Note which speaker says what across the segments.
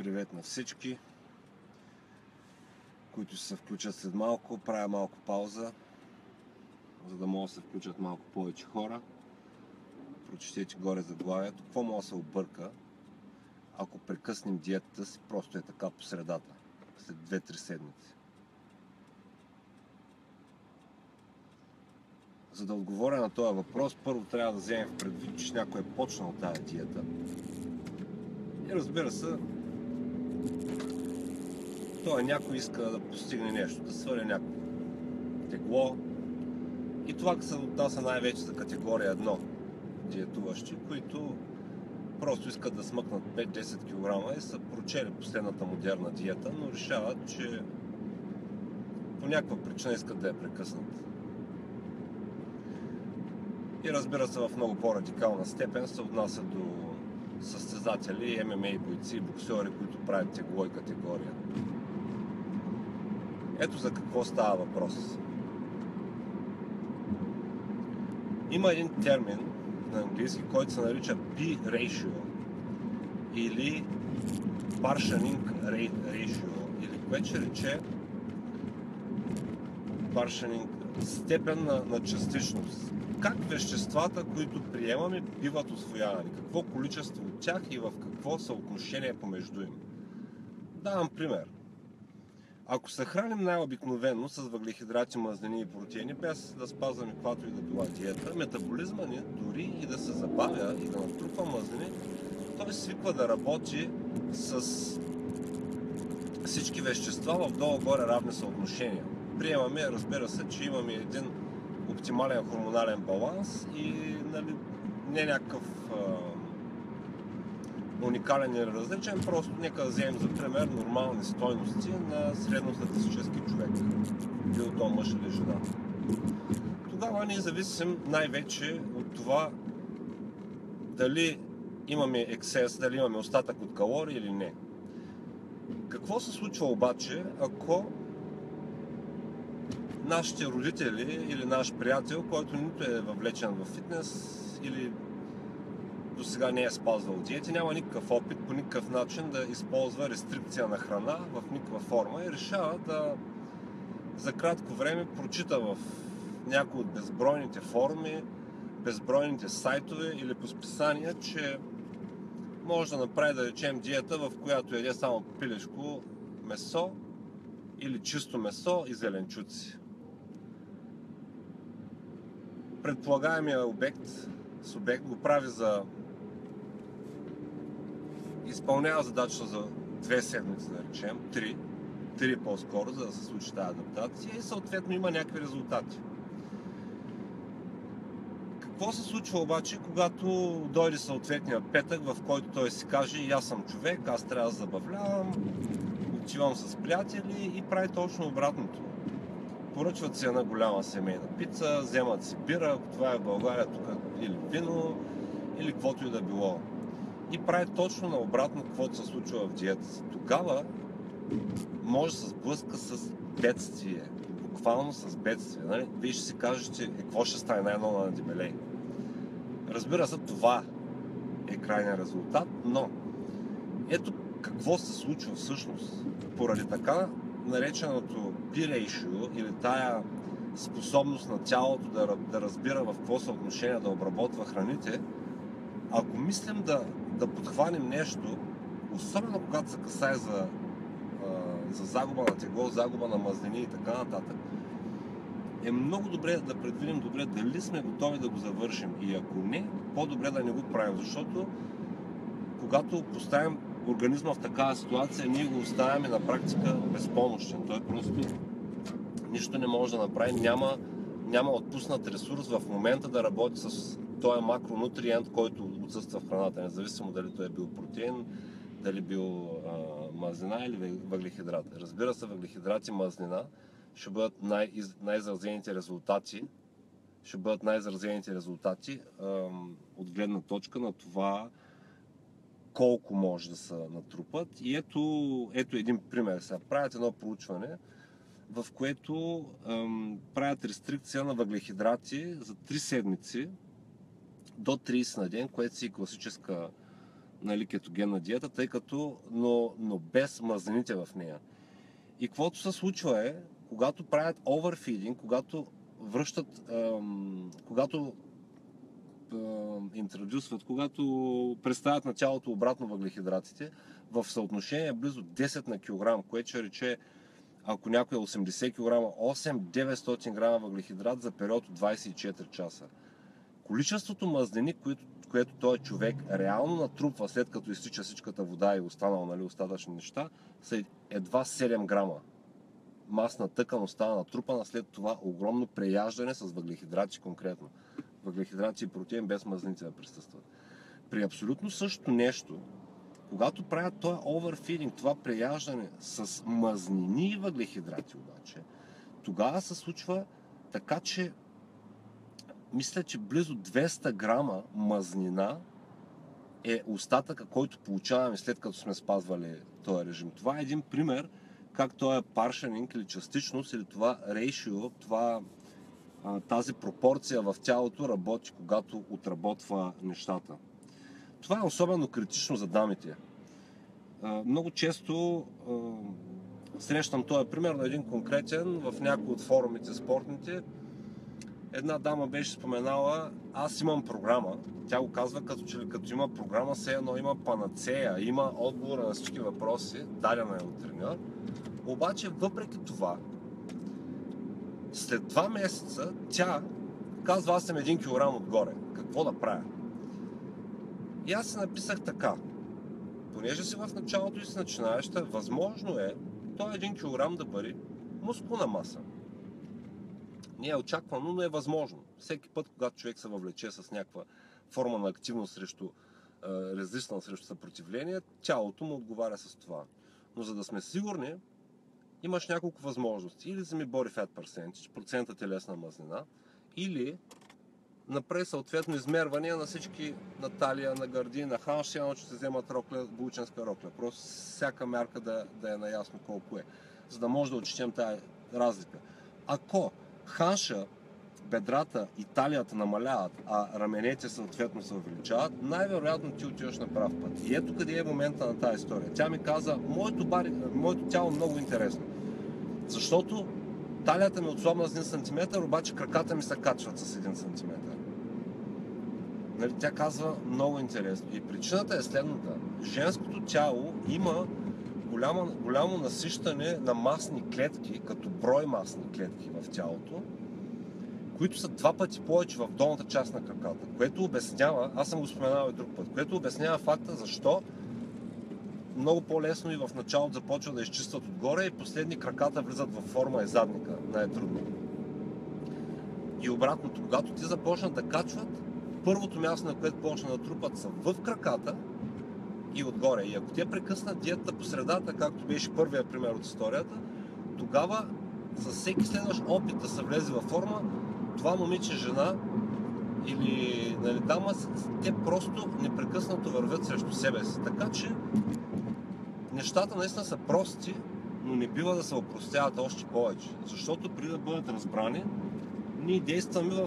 Speaker 1: Привет на всички, които ще се включат след малко. Правя малко пауза, за да могат да се включат малко повече хора. Прочетете горе заглавието. Какво може да се обърка, ако прекъснем диетата си просто е така по средата, след 2-3 седмици? За да отговоря на този въпрос, първо трябва да вземем в предвид, че някой е почнал тази диета. И разбира се, той някой иска да постигне нещо, да сваля някакво тегло. И това се отнася най-вече за категория 1 диетуващи, които просто искат да смъкнат 5-10 кг и са прочели последната модерна диета, но решават, че по някаква причина искат да я прекъснат. И разбира се, в много по-радикална степен се отнася до състезатели, ММА бойци и боксери, които правят тегло и категория. Ето за какво става въпрос. Има един термин на английски, който се нарича P-ratio или partitioning ratio, или което ще рече partitioning, степен на частичност. Как веществата, които приемаме, биват усвоявани, какво количество от тях и в какво съотношение помежду им. Давам пример. Ако се храним най-обикновено с въглехидрати, мазнини и протеини, без да спазваме каквато и да била диета, метаболизма ни, дори и да се забавя и да натрупва мазнини, той свиква да работи с всички вещества в долу-горе равни съотношения. Приемаме, разбира се, че имаме един оптимален хормонален баланс и не някакъв уникален или различен, просто нека да вземем за пример нормални стойности на средностатистически човек, бил то мъж или жена. Тогава ние зависим най-вече от това дали имаме ексес, дали имаме остатък от калории или не. Какво се случва обаче, ако нашите родители или наш приятел, който нито е въвлечен в фитнес или до сега не е спазвал диети, няма никакъв опит по никакъв начин да използва рестрикция на храна в никаква форма и решава да за кратко време прочита в някои от безбройните форуми, безбройните сайтове или по списания, че може да направи, да речем, диета, в която яде само пилешко месо или чисто месо и зеленчуци. Предполагаемия субект го прави изпълнява задачата за 2 седмици, да речем, 3 по-скоро, за да се случи тази адаптация и съответно има някакви резултати. Какво се случва обаче, когато дойде съответния петък, в който той си каже: и аз съм човек, аз трябва да забавлявам, отивам с приятели, и прави точно обратното. Поръчват си една голяма семейна пица, вземат си бира, ако това е в България, тук или вино, или каквото и да било. И прави точно наобратно каквото се случва в диетата. Тогава може да се сблъска с бедствие. Буквално с бедствие. Нали? Вие ще си кажете, какво ще стане най-ново на дебелей. Разбира се, това е крайният резултат, но ето какво се случва всъщност. Поради така нареченото P-ratio или тая способност на тялото да разбира в какво съотношение да обработва храните, ако мислим да подхванем нещо, особено когато се касае за загуба на тегло, загуба на мазнини и така нататък, е много добре да предвидим добре дали сме готови да го завършим. И ако не, по-добре да не го правим, защото когато поставим организма в такава ситуация, ние го оставяме на практика безпомощен. Той просто нищо не може да направи, няма отпуснат ресурс в момента да работи с този макронутриент, който отсъства в храната, независимо дали той е бил протеин, дали бил мазнина или въглехидрат. Разбира се, въглехидрат и мазнина ще бъдат най-изразените резултати, от гледна точка на това колко може да се натрупат. И ето един пример. Сега правят едно проучване, в което правят рестрикция на въглехидрати за 3 седмици до 30 на ден, което си класическа нали, кетогенна диета, тъй като, но без мазнините в нея. И каквото се случва е, когато правят overfeeding, когато връщат, когато интродюсват, когато представят на тялото обратно въглехидратите, в съотношение близо 10 на килограм, което ще рече, ако някой е 80 кг, 8-900 грама въглехидрат за период от 24 часа. Количеството мазнини, което този човек реално натрупва след като изтича всичката вода и останала, нали, остатъчни неща, са едва 7 грама. Масна тъкан остана натрупана след това огромно преяждане с въглехидрати конкретно. Въглехидрати и протеин без мазнините да присъстват. При абсолютно същото нещо, когато правят това overfeeding, това преяждане с мазнини и въглехидрати обаче, тогава се случва така, че мисля, че близо 200 грама мазнина е остатъка, който получаваме след като сме спазвали този режим. Това е един пример как този паршенинг или частичност, или това ratio, тази пропорция в тялото работи, когато отработва нещата. Това е особено критично за дамите. Много често срещам този пример на един конкретен в някои от форумите спортните. Една дама беше споменала, аз имам програма. Тя го казва като има програма, все едно има панацея, има отговор на всички въпроси, дадена е от треньор. Обаче, въпреки това, след 2 месеца тя казва, аз съм 1 килограм отгоре. Какво да правя? И аз се написах така. Понеже си в началото и си начинаеща, възможно е този 1 килограм да бъде мускулна маса. Не е очаквано, но е възможно. Всеки път, когато човек се въвлече с някаква форма на активност срещу резистенс, срещу съпротивление, тялото му отговаря с това. Но за да сме сигурни, имаш няколко възможности. Или вземи body fat percentage, процента телесна мазнина, или направи съответно измервания на всички, на талия, на гърди, на ханш, едно, че се вземат рокля, булченска рокля. Просто всяка мярка да е наясно колко е, за да може да отчетем тази разлика. Ако ханша, бедрата и талията намаляват, а раменете съответно се увеличават, най-вероятно ти отиваш на прав път. И ето къде е момента на тази история. Тя ми каза, моето тяло е много интересно, защото талията ми отслабна с 1 см, обаче краката ми се качват с 1 см. Нали, тя казва, много интересно. И причината е следната. Женското тяло има голямо насищане на масни клетки, като брой масни клетки в тялото, които са 2 пъти повече в долната част на краката, което обяснява, аз съм го споменал и друг път, което обяснява факта защо много по-лесно и в началото започва да изчистват отгоре и последни краката влизат във форма и задника, най-трудно. И обратното, когато ти започнат да качват, първото място, на което почнат да трупат, са в краката и отгоре. И ако те прекъснат диетата по средата, както беше първия пример от историята, тогава за всеки следващ опит да се влезе във форма, това момиче, жена или нали, дама, те просто непрекъснато вървят срещу себе си. Така че нещата наистина са прости, но не бива да се опростяват още повече. Защото преди да бъдат разбрани, ние действаме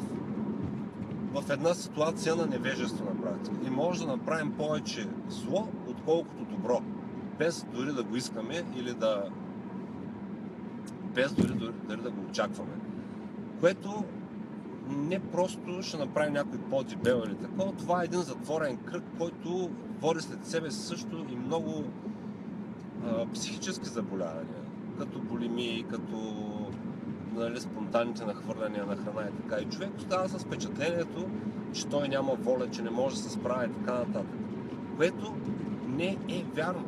Speaker 1: в една ситуация на невежество на практика. И може да направим повече зло, отколкото добро. Без дори да го искаме или без дори да го очакваме. Което не просто ще направи някой по-дебел или такова, това е един затворен кръг, който води след себе си също и много психически заболявания, като булимии, като нали, спонтанните нахвърляния на храна и така. И човек остава с впечатлението, че той няма воля, че не може да се справи и така нататък. Което не е вярно.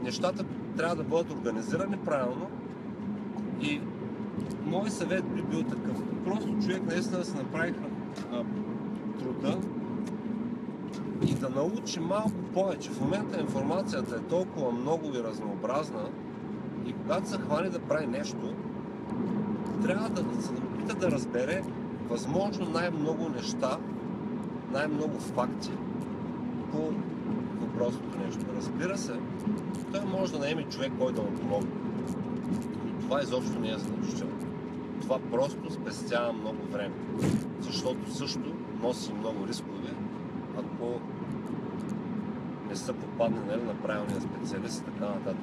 Speaker 1: Нещата трябва да бъдат организирани правилно и мой съвет би бил такъв. Просто човек наистина да се направи труда и да научи малко повече. В момента информацията е толкова много и разнообразна и когато се хване да прави нещо, трябва да се опита да разбере възможно най-много неща, най-много факти по въпросното нещо. Разбира се, той може да наеме човек, който да му помогне. Но това изобщо не е задължително. Това просто спестява много време. Защото също носи много рискове, ако не са попадне, нали, на правилния специалист и така нататък.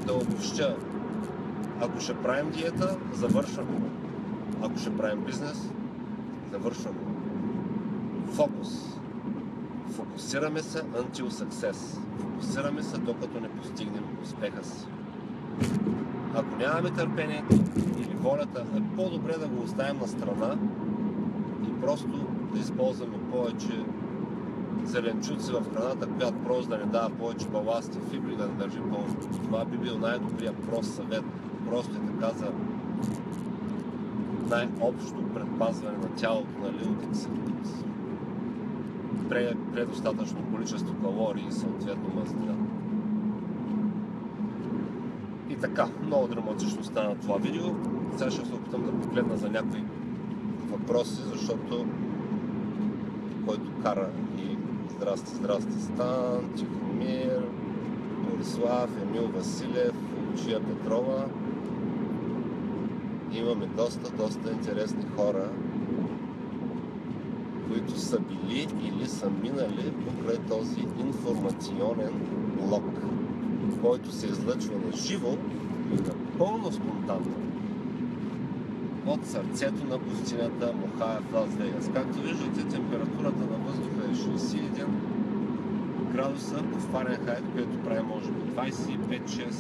Speaker 1: Да обобщя. Ако ще правим диета, завършваме. Ако ще правим бизнес, завършваме. Фокус. Фокусираме се until success. Фокусираме се, докато не постигнем успеха си. Ако нямаме търпението или волята, е по-добре да го оставим на страна и просто да използваме повече зеленчуци в храната, която просто да не дава повече баласти, фибри, да не държи пълно. Това би бил най-добрият прост съвет. Просто е така за най-общо предпазване на тялото, нали, от предостатъчно количество калории и съответно мазнина. И така, много драматично стана това видео. Сега ще се опитам да погледна за някои въпроси, защото който кара и здрасти, Стан, Тихомир, Борислав, Емил Василев, Лучия Петрова. Имаме доста интересни хора, които са били или са минали покрай този информационен блок, който се излъчва на живо и напълно спонтанно от сърцето на пустинята Мохае в Лас Вегас. Както виждате, температурата на въздуха е 61 градуса по Фаренхайт, което прави може би 25-6.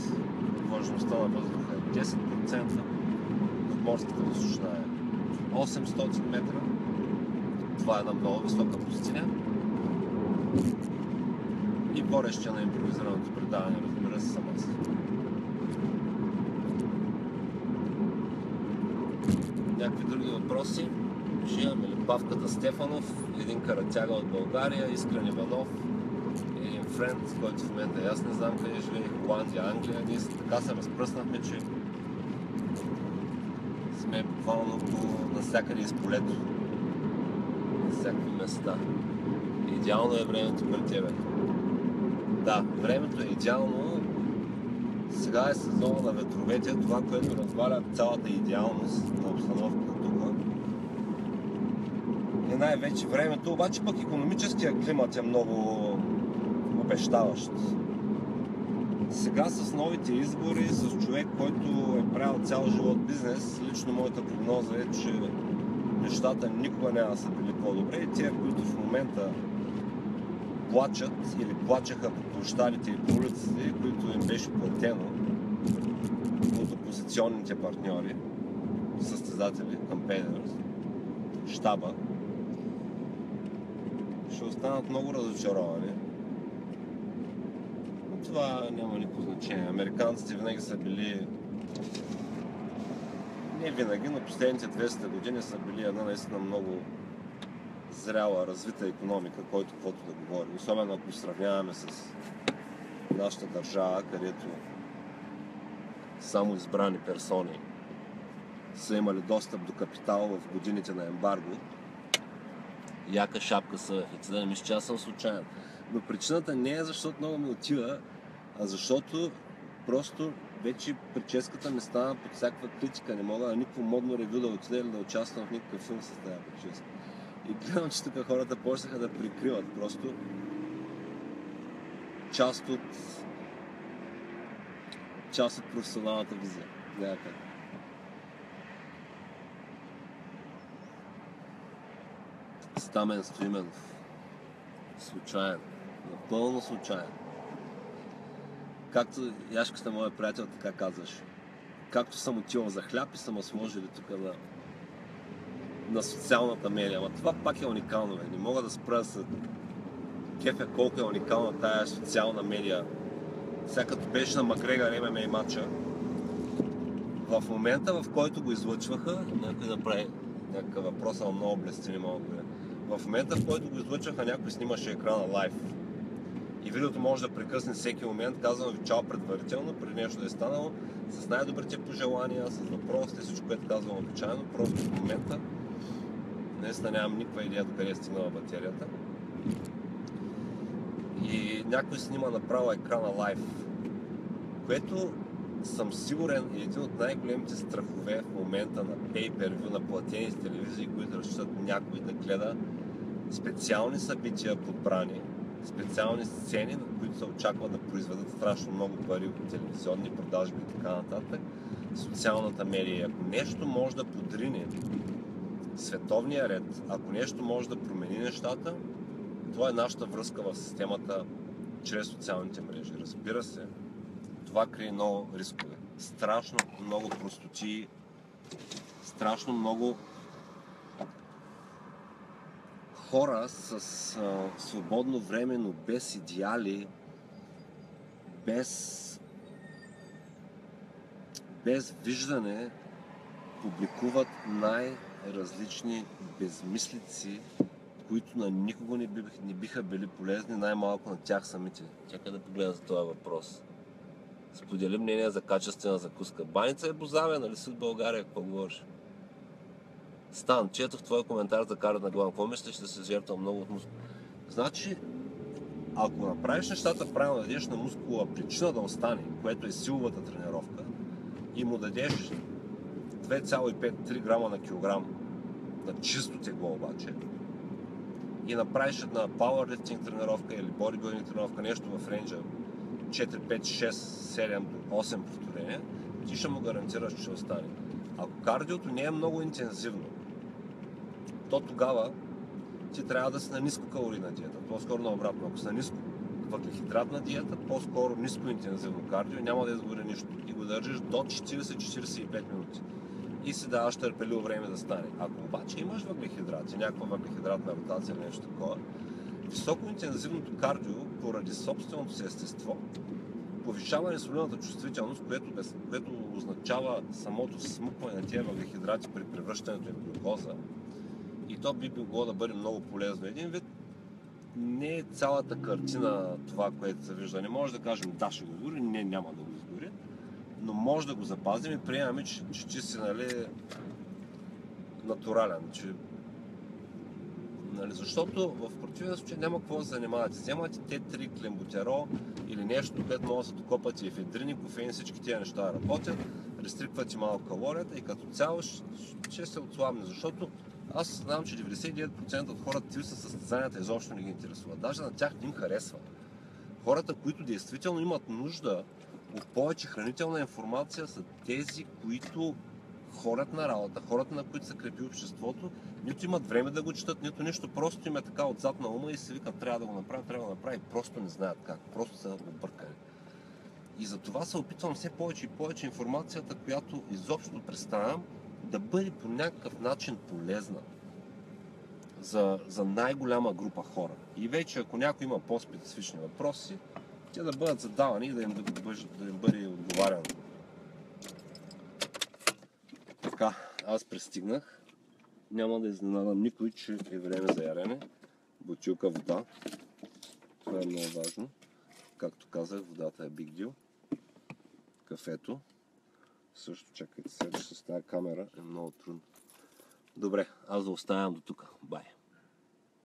Speaker 1: Влажността на въздуха е 10%. Морската височина е 800 метра. Това е една много висока пустиня. И водещия на импровизираното предаване, разбира се, съм аз. Някакви други въпроси? Ще имаме ли Павката Стефанов, един каратяга от България, Искрен Иванов, един френд, който в момента аз не знам къде живее, Холандия, Англия. Ние така се разпръснахме, че сме буквално навсякъде из полето. На всякакви места. Идеално е времето при тебе. Да, времето е идеално. Сега е сезона на ветровете, това, което разваля цялата идеалност на обстановката тук. И най-вече времето, обаче пък икономическия климат е много обещаващ. Сега с новите избори, с човек, който е правил цял живот бизнес, лично моята прогноза е, че нещата никога няма са били по-добре и тия, които в момента плачат или плачеха по площадите и по улиците, които им беше платено от опозиционните партньори, състезатели, кампейнери, щаба, ще останат много разочаровани. Но това няма никакво значение. Американците винаги са били, не винаги, но последните 200 години са били една наистина много зряла, развита икономика, който каквото да говори. Особено ако сравняваме с нашата държава, където само избрани персони са имали достъп до капитал в годините на ембарго. Яка шапка са и да не мисля, че аз съм случайен. Но причината не е защото много ми отива, а защото просто вече прическата ми стана под всякаква критика. Не мога на никакво модно ревю да отида или да участвам в никакъв филм с тази прическа. И гледам, че тук хората почнаха да прикриват просто част от професионалната визия. Някак. Стамен Стоименов. Случайен. Напълно случайен. Както Яшката, моя приятел, така казваше. Както съм отивал за хляб и съм сложили тук на социалната медия. Ама това пак е уникално. Не мога да спра да се кефя колко е уникална тая социална медия. Сега като беше на Макгрегор ММА матча, в момента, в който го излъчваха, някой да прави някакъв въпрос, ама много блести, не мога да говоря. В момента, в който го излъчваха, някой снимаше екрана лайв. И видеото може да прекъсне всеки момент, казвам ви чао предварително, преди нещо да е станало, с най-добрите пожелания, с въпросите, всичко, което казвам обичайно, просто в момента наистина нямам никаква идея до къде е стигнала батерията. И някой снима направо екрана лайв, което съм сигурен е един от най-големите страхове в момента на pay-per-view, на платените телевизии, които разчитат някой да гледа специални събития подбрани, специални сцени, на които се очаква да произведат страшно много пари от телевизионни продажби и така нататък, социалната медия. Ако нещо може да подрине световния ред, ако нещо може да промени нещата, това е нашата връзка в системата чрез социалните мрежи. Разбира се, това крие много рискове. Страшно много простоти, страшно много хора с свободно време, но без идеали, без виждане, публикуват най-различни безмислици, които на никого не биха били полезни, най-малко на тях самите. Чакай да погледна за този въпрос. Сподели мнение за качествена закуска. Баница е Бозавия, нали си от България, какво говориш? Стан, четох твой коментар за карат на глава. Какво мислиш, да се жертва много от мускул? Значи, ако направиш нещата правилно, да дадеш на мускула причина да остане, което е силовата тренировка, и му дадеш 2,5-3 грама на килограм на чисто тегло обаче, и направиш една powerlifting тренировка или bodybuilding тренировка, нещо в рейнджа 4, 5, 6, 7 до 8 повторения, ти ще му гарантираш, че ще остане. Ако кардиото не е много интензивно, то тогава ти трябва да си на нискокалорийна диета. По-скоро наобратно. Ако си на ниско въглехидратна диета, по-скоро ниско интензивно кардио, няма да изгори нищо. И го държиш до 40-45 минути. И си даваш търпеливо време да стане. Ако обаче имаш въглехидрати, някаква въглехидратна ротация или нещо такова, високоинтензивното кардио, поради собственото си естество, повишава инсулиновата чувствителност, което означава самото смукване на тези въглехидрати при превръщането им в глюкоза. И то би било да бъде много полезно. Един вид не е цялата картина това, което се вижда. Не може да кажем да, ще го изгори, не, няма да го изгори, но може да го запазим и приемаме, че ти си, нали, натурален. Нали, защото в противен случай няма какво да се занимавате. Вземате Т3, клембутерол или нещо, което може да се докопате ефедрин, кофеин, всички тези неща работят, рестриквате малко калорията и като цяло ще се отслабне, защото аз знам, че 99% от хората, които са състезанията, изобщо не ги интересуват. Даже на тях не им харесва. Хората, които действително имат нужда от повече хранителна информация, са тези, които ходят на работа, хората, на които се крепи обществото, нито имат време да го четат, нито нищо, просто им е така отзад на ума и се викат, трябва да го направя, и просто не знаят как, просто са объркани. И затова се опитвам все повече и повече информацията, която изобщо представям, да бъде по някакъв начин полезна за най-голяма група хора. И вече, ако някой има по-специфични въпроси, те да бъдат задавани и да им бъде отговаряно. Така, аз пристигнах. Няма да изненадам никой, че е време за ярене. Бутилка вода. Това е много важно. Както казах, водата е big deal. Кафето. Също, чакайте сега, че с тази камера е много трудно. Добре, аз да оставям до тук. Бай!